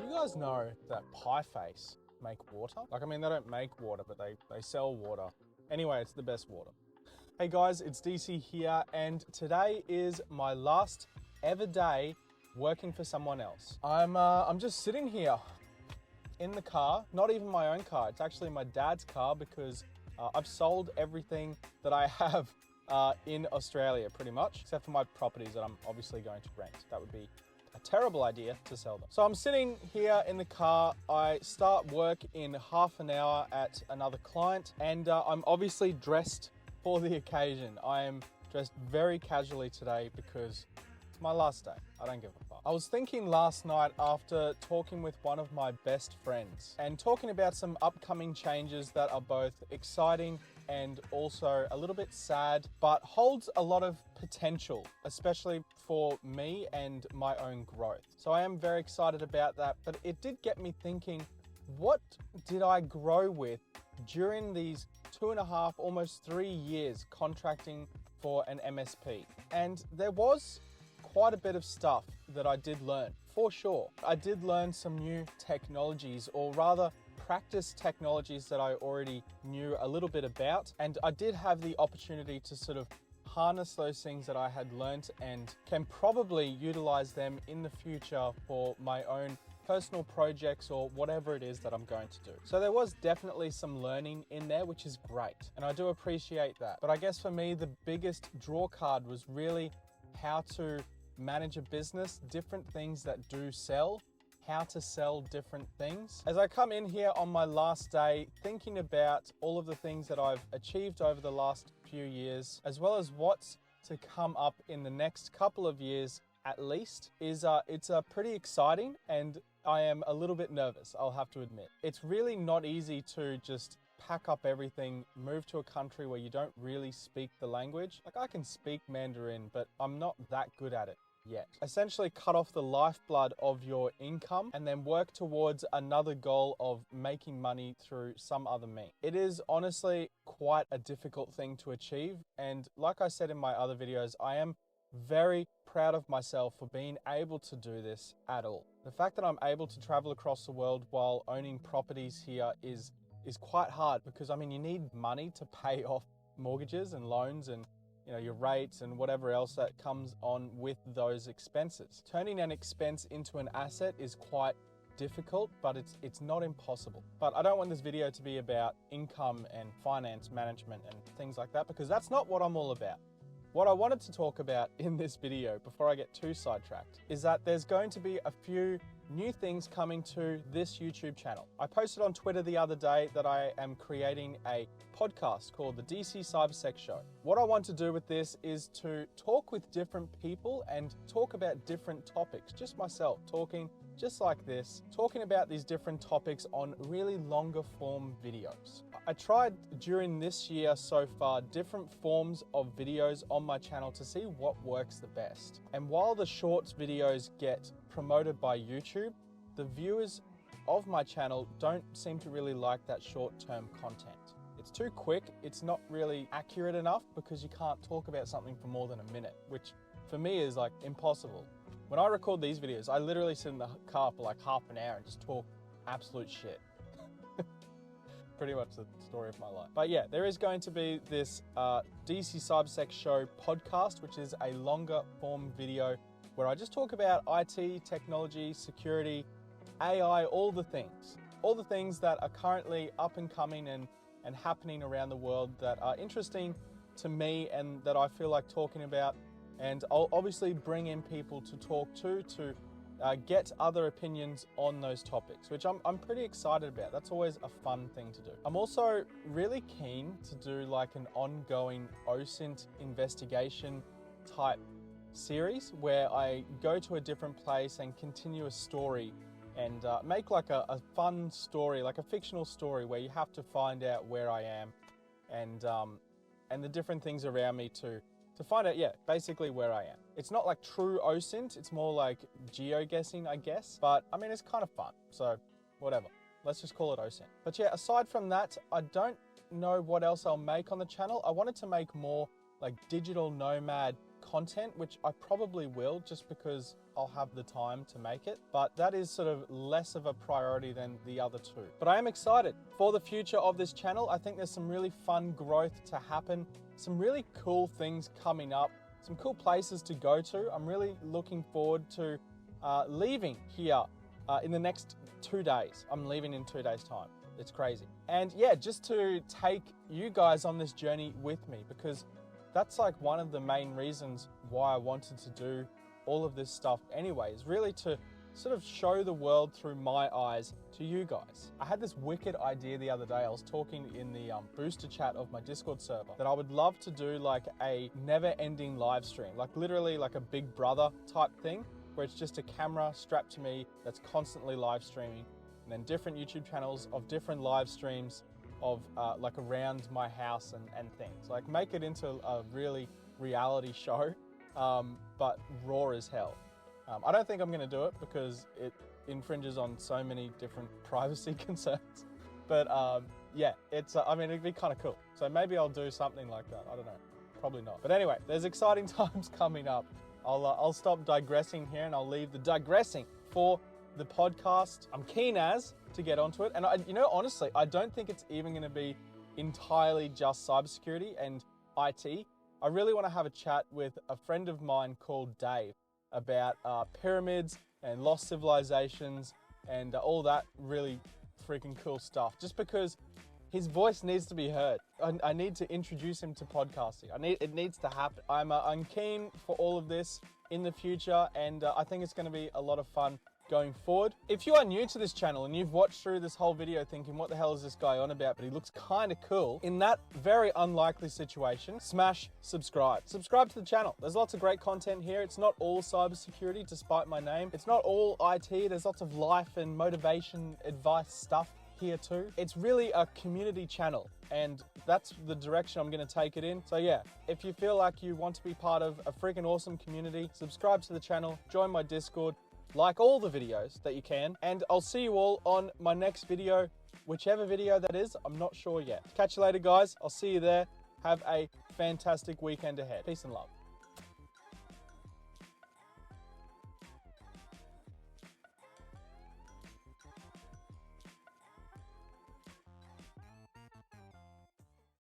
You guys know that Pie Face make water? Like, I mean, they don't make water, but they sell water. Anyway, it's the best water. Hey guys, it's DC here, and today is my last ever day working for someone else. I'm just sitting here in the car, not even my own car. It's actually my dad's car because I've sold everything that I have in Australia pretty much, except for my properties that I'm obviously going to rent. That would be a terrible idea to sell them. So I'm sitting here in the car. I start work in half an hour at another client, and I'm obviously dressed for the occasion. I am dressed very casually today because it's my last day. I don't give a fuck. I was thinking last night after talking with one of my best friends and talking about some upcoming changes that are both exciting and also a little bit sad, but holds a lot of potential, especially for me and my own growth. So I am very excited about that, but it did get me thinking, what did I grow with during these 2.5, almost 3 years contracting for an MSP? And there was quite a bit of stuff that I did learn, for sure. I did learn some new technologies, or rather practice technologies that I already knew a little bit about. And I did have the opportunity to sort of harness those things that I had learned and can probably utilize them in the future for my own personal projects or whatever it is that I'm going to do. So there was definitely some learning in there, which is great. And I do appreciate that. But I guess for me, the biggest draw card was really how to manage a business, different things that do sell, how to sell different things. As I come in here on my last day, thinking about all of the things that I've achieved over the last few years, as well as what's to come up in the next couple of years at least, it's pretty exciting, and I am a little bit nervous, I'll have to admit. It's really not easy to just pack up everything, move to a country where you don't really speak the language. Like, I can speak Mandarin, but I'm not that good at it yet. Essentially cut off the lifeblood of your income and then work towards another goal of making money through some other means. It is honestly quite a difficult thing to achieve, and like I said in my other videos, I am very proud of myself for being able to do this at all. The fact that I'm able to travel across the world while owning properties here is quite hard, because I mean, you need money to pay off mortgages and loans and your rates and whatever else that comes on with those expenses. Turning an expense into an asset is quite difficult, but it's not impossible. But I don't want this video to be about income and finance management and things like that, because that's not what I'm all about. What I wanted to talk about in this video, before I get too sidetracked, is that there's going to be a few new things coming to this YouTube channel. I posted on Twitter the other day that I am creating a podcast called the DC CyberSec Show. What I want to do with this is to talk with different people and talk about different topics, just myself talking just like this, talking about these different topics on really longer form videos. I tried during this year so far different forms of videos on my channel to see what works the best. And while the shorts videos get promoted by YouTube, the viewers of my channel don't seem to really like that short-term content. It's too quick, it's not really accurate enough, because you can't talk about something for more than a minute, which for me is like impossible. When I record these videos, I literally sit in the car for like half an hour and just talk absolute shit. Pretty much the story of my life. But yeah, there is going to be this DC CyberSec Show podcast, which is a longer form video where I just talk about IT, technology, security, AI, all the things that are currently up and coming and happening around the world that are interesting to me and that I feel like talking about. And I'll obviously bring in people to talk to get other opinions on those topics, which I'm pretty excited about. That's always a fun thing to do. I'm also really keen to do like an ongoing OSINT investigation type series where I go to a different place and continue a story and make like a fun story, like a fictional story where you have to find out where I am and the different things around me to find out, yeah, basically where I am. It's not like true OSINT, it's more like geo-guessing, I guess. But I mean, it's kind of fun, so whatever. Let's just call it OSINT. But yeah, aside from that, I don't know what else I'll make on the channel. I wanted to make more like digital nomad content, which I probably will just because I'll have the time to make it, but that is sort of less of a priority than the other two. But I am excited for the future of this channel. I think there's some really fun growth to happen, some really cool things coming up, some cool places to go to. I'm really looking forward to leaving here in the next 2 days. I'm leaving in 2 days' time. It's crazy. And yeah, just to take you guys on this journey with me, because that's like one of the main reasons why I wanted to do all of this stuff anyway, is really to sort of show the world through my eyes to you guys. I had this wicked idea the other day. I was talking in the booster chat of my Discord server that I would love to do like a never-ending live stream, like literally like a Big Brother type thing, where it's just a camera strapped to me that's constantly live streaming, and then different YouTube channels of different live streams of like around my house and things. Like make it into a really reality show, but raw as hell. I don't think I'm gonna do it because it infringes on so many different privacy concerns. But yeah, it's, I mean, it'd be kind of cool. So maybe I'll do something like that. I don't know, probably not. But anyway, there's exciting times coming up. I'll stop digressing here and I'll leave the digressing for the podcast. I'm keen as to get onto it. And you know, honestly, I don't think it's even gonna be entirely just cybersecurity and IT. I really wanna have a chat with a friend of mine called Dave about pyramids and lost civilizations and all that really freaking cool stuff. Just because his voice needs to be heard. I need to introduce him to podcasting. It needs to happen. I'm keen for all of this in the future, and I think it's gonna be a lot of fun going forward. If you are new to this channel and you've watched through this whole video thinking, what the hell is this guy on about, but he looks kind of cool, in that very unlikely situation, smash subscribe. Subscribe to the channel. There's lots of great content here. It's not all cybersecurity, despite my name. It's not all IT. There's lots of life and motivation advice stuff here too. It's really a community channel, and that's the direction I'm gonna take it in. So yeah, if you feel like you want to be part of a freaking awesome community, subscribe to the channel, join my Discord, like all the videos that you can, and I'll see you all on my next video, whichever video that is, I'm not sure yet. Catch you later, guys. I'll see you there. Have a fantastic weekend ahead. Peace and love.